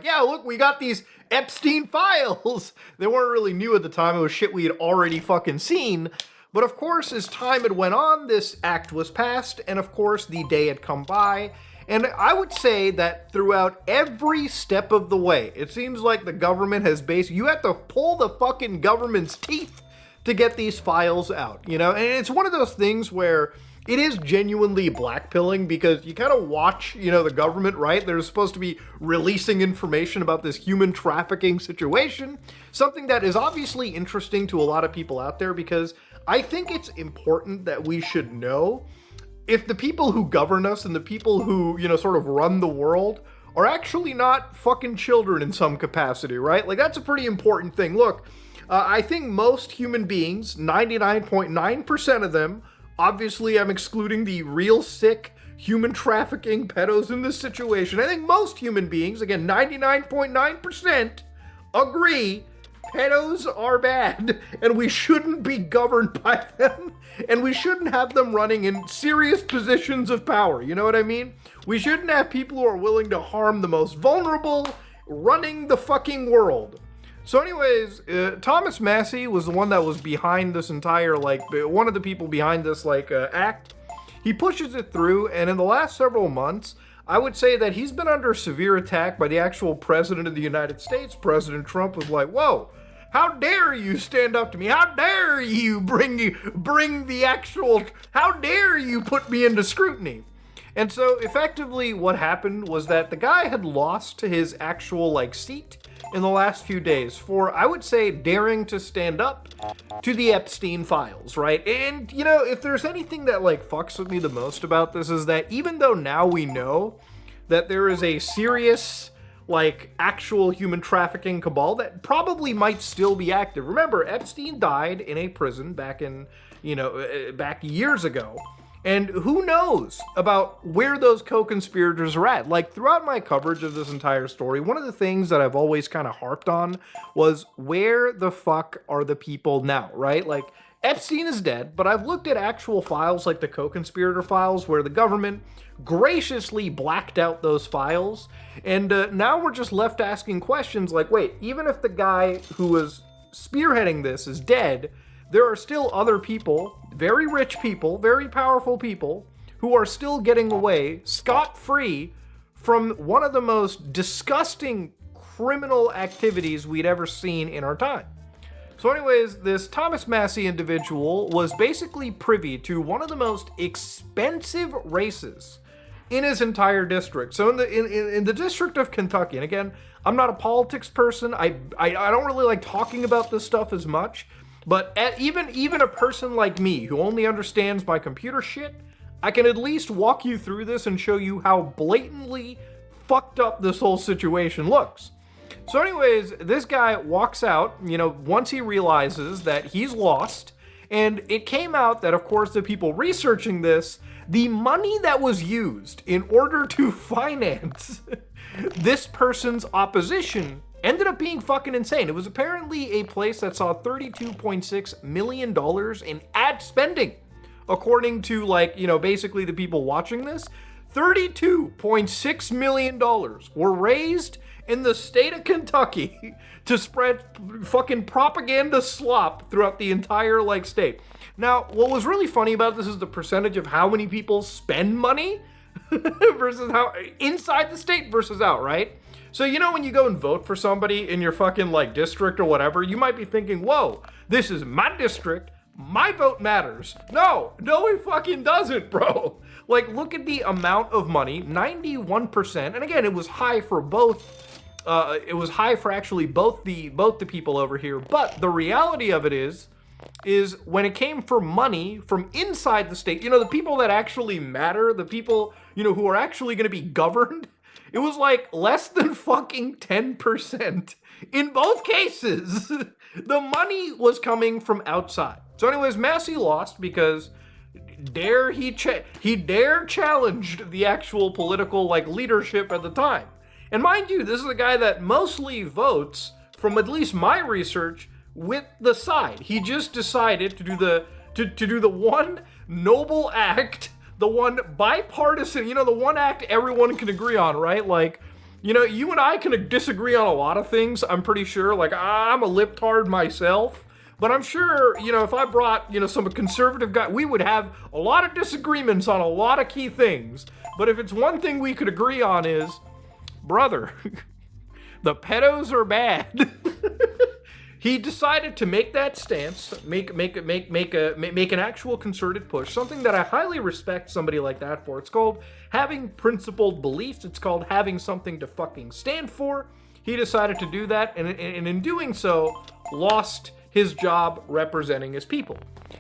Yeah, look, we got these Epstein files. They weren't really new at the time. It was shit we had already fucking seen. But of course, as time had went on, this act was passed, and of course, the day had come by. And I would say that throughout every step of the way, it seems like the government has you have to pull the fucking government's teeth to get these files out, you know? And it's one of those things where it is genuinely blackpilling because you kind of watch, you know, the government, right? They're supposed to be releasing information about this human trafficking situation, something that is obviously interesting to a lot of people out there because I think it's important that we should know if the people who govern us and the people who, you know, sort of run the world are actually not fucking children in some capacity, right? Like, that's a pretty important thing. Look, I think most human beings, 99.9% of them, obviously I'm excluding the real sick human trafficking pedos in this situation. I think most human beings, again, 99.9%, agree pedos are bad, and we shouldn't be governed by them, and we shouldn't have them running in serious positions of power, you know what I mean? We shouldn't have people who are willing to harm the most vulnerable running the fucking world. So anyways, Thomas Massie was the one that was behind this entire, like, one of the people behind this, like, act. He pushes it through, and in the last several months, I would say that he's been under severe attack by the actual president of the United States. President Trump was like, whoa, how dare you stand up to me? How dare you bring the actual, how dare you put me into scrutiny? And so effectively what happened was that the guy had lost his actual, like, seat in the last few days for, I would say, daring to stand up to the Epstein files, right? And, you know, if there's anything that, like, fucks with me the most about this is that even though now we know that there is a serious, like, actual human trafficking cabal that probably might still be active. Remember, Epstein died in a prison back in, you know, back years ago. And who knows about where those co-conspirators are at? Like, throughout my coverage of this entire story, one of the things that I've always kind of harped on was where the fuck are the people now, right? Like, Epstein is dead, but I've looked at actual files like the co-conspirator files where the government graciously blacked out those files. And now we're just left asking questions like, wait, even if the guy who was spearheading this is dead, there are still other people, very rich people, very powerful people, who are still getting away scot-free from one of the most disgusting criminal activities we'd ever seen in our time. So anyways, this Thomas Massie individual was basically privy to one of the most expensive races in his entire district. So in the district of Kentucky, and again, I'm not a politics person, I don't really like talking about this stuff as much, but even a person like me who only understands my computer shit, I can at least walk you through this and show you how blatantly fucked up this whole situation looks. So anyways, this guy walks out, you know, once he realizes that he's lost, and it came out that, of course, the people researching this, the money that was used in order to finance this person's opposition ended up being fucking insane. It was apparently a place that saw $32.6 million in ad spending. According to, like, you know, basically the people watching this, $32.6 million were raised in the state of Kentucky to spread fucking propaganda slop throughout the entire, like, state. Now, what was really funny about this is the percentage of how many people spend money versus how inside the state versus out, right? So, you know, when you go and vote for somebody in your fucking, like, district or whatever, you might be thinking, whoa, this is my district, my vote matters. No, it fucking doesn't, bro. Like, look at the amount of money, 91%, and again, it was high for both, it was high for actually both the people over here, but the reality of it is when it came for money from inside the state, you know, the people that actually matter, the people, you know, who are actually going to be governed, it was like less than fucking 10%. In both cases, the money was coming from outside. So anyways, Massie lost because he dared challenged the actual political, like, leadership at the time. And mind you, this is a guy that mostly votes, from at least my research, with the side. He just decided to do the one noble act, the one bipartisan, you know, the one act everyone can agree on, right? Like, You know, you and I can disagree on a lot of things, I'm pretty sure. Like, I'm a libtard myself. But I'm sure, you know, if I brought, you know, some conservative guy, we would have a lot of disagreements on a lot of key things. But if it's one thing we could agree on is, brother, the pedos are bad. He decided to make that stance, make an actual concerted push, something that I highly respect somebody like that for. It's called having principled beliefs. It's called having something to fucking stand for. He decided to do that, and in doing so, lost his job representing his people.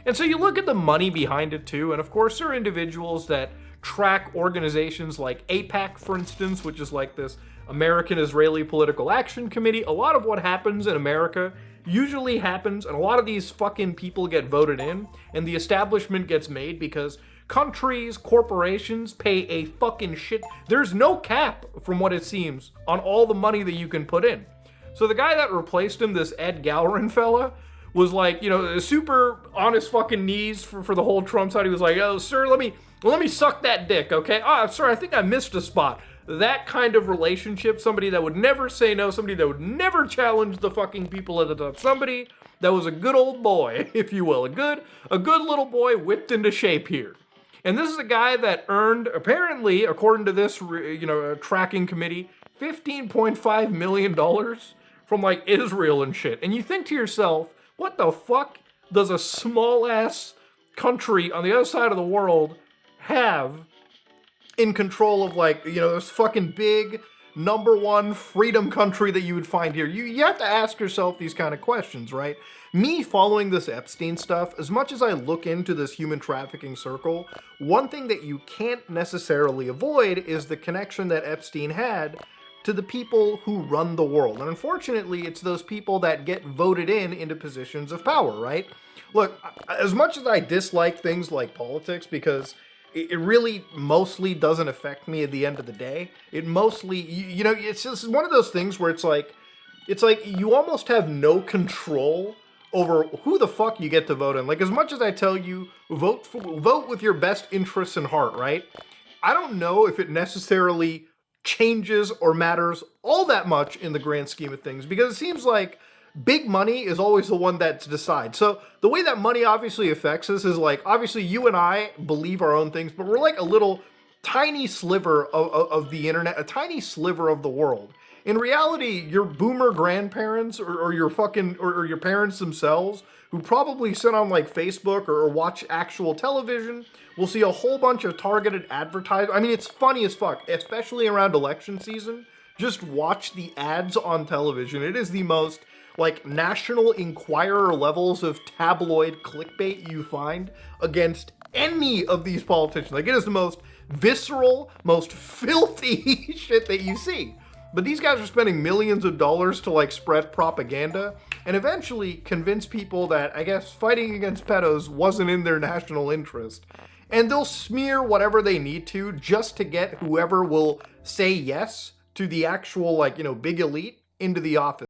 And so you look at the money behind it too, and of course there are individuals that track organizations like AIPAC, for instance, which is like this American-Israeli Political Action Committee. A lot of what happens in America usually happens, and a lot of these fucking people get voted in, and the establishment gets made because countries, corporations pay a fucking shit. There's no cap, from what it seems, on all the money that you can put in. So the guy that replaced him, this Ed Gallerin fella, was like, you know, super on his fucking knees for the whole Trump side. He was like, oh, sir, let me suck that dick, okay? Oh, sorry, I think I missed a spot. That kind of relationship, somebody that would never say no, somebody that would never challenge the fucking people at the top, somebody that was a good old boy, if you will, a good little boy whipped into shape here. And this is a guy that earned, apparently, according to this, you know, tracking committee, $15.5 million from like Israel and shit. And you think to yourself, what the fuck does a small ass country on the other side of the world have in control of, like, you know, this fucking big #1 freedom country that you would find here? You have to ask yourself these kind of questions, right? Me following this Epstein stuff, as much as I look into this human trafficking circle, one thing that you can't necessarily avoid is the connection that Epstein had to the people who run the world. And unfortunately, it's those people that get voted into positions of power, right? Look, as much as I dislike things like politics, because it really mostly doesn't affect me at the end of the day, it mostly, you know, it's just one of those things where it's like you almost have no control over who the fuck you get to vote in. Like, as much as I tell you, vote with your best interests in heart, right? I don't know if it necessarily changes or matters all that much in the grand scheme of things, because it seems like big money is always the one that decides. So the way that money obviously affects us is, like, obviously you and I believe our own things, but we're like a little tiny sliver of the internet, a tiny sliver of the world. In reality, your boomer grandparents or your fucking or your parents themselves, who probably sit on like Facebook or watch actual television, will see a whole bunch of targeted advertising. I mean, it's funny as fuck, especially around election season. Just watch the ads on television. It is the most, like, National Enquirer levels of tabloid clickbait you find against any of these politicians. Like, it is the most visceral, most filthy shit that you see. But these guys are spending millions of dollars to, like, spread propaganda and eventually convince people that, I guess, fighting against pedos wasn't in their national interest. And they'll smear whatever they need to just to get whoever will say yes to the actual, like, you know, big elite into the office.